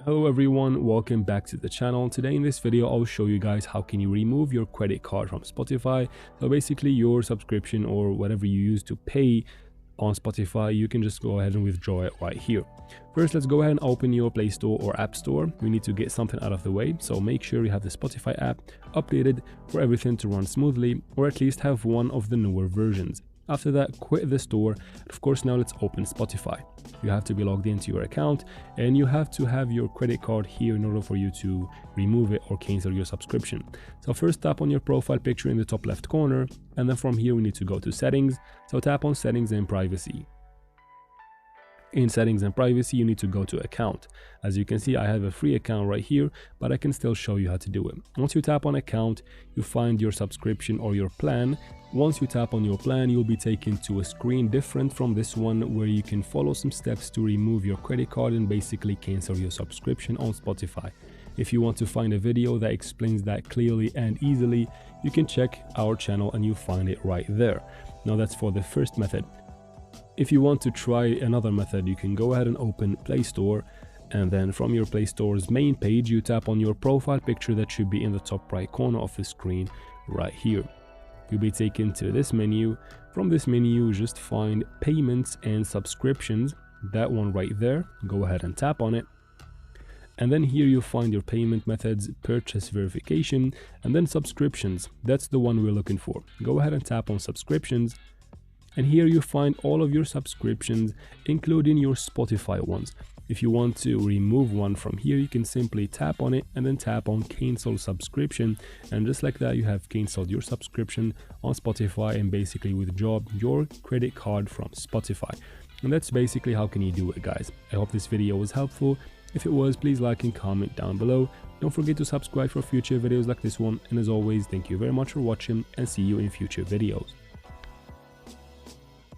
Hello everyone, welcome back to the channel. Today in this video I'll show you guys how can you remove your credit card from Spotify. So basically your subscription or whatever you use to pay on Spotify, you can just go ahead and withdraw it right here. First, let's go ahead and open your Play Store or App Store. We need to get something out of the way, so make sure you have the Spotify app updated for everything to run smoothly, or at least have one of the newer versions. After that, quit the store. Of course, now let's open Spotify. You have to be logged into your account and you have to have your credit card here in order for you to remove it or cancel your subscription. So first, tap on your profile picture in the top left corner, and then from here we need to go to settings. So tap on settings and privacy. In settings and privacy, you need to go to account. As you can see, I have a free account right here, but I can still show you how to do it. Once you tap on account, you find your subscription or your plan. Once you tap on your plan, you'll be taken to a screen different from this one where you can follow some steps to remove your credit card and basically cancel your subscription on Spotify. If you want to find a video that explains that clearly and easily, you can check our channel and you find it right there. Now that's for the first method. If you want to try another method, you can go ahead and open Play Store, and then from your Play Store's main page, you tap on your profile picture that should be in the top right corner of the screen right here. You'll be taken to this menu. From this menu, just find payments and subscriptions, that one right there. Go ahead and tap on it. And then here you'll find your payment methods, purchase verification, and then subscriptions. That's the one we're looking for. Go ahead and tap on subscriptions. And here you find all of your subscriptions, including your Spotify ones. If you want to remove one from here, you can simply tap on it and then tap on cancel subscription. And just like that, you have canceled your subscription on Spotify and basically withdraw your credit card from Spotify. And that's basically how can you do it, guys. I hope this video was helpful. If it was, please like and comment down below. Don't forget to subscribe for future videos like this one. And as always, thank you very much for watching and see you in future videos.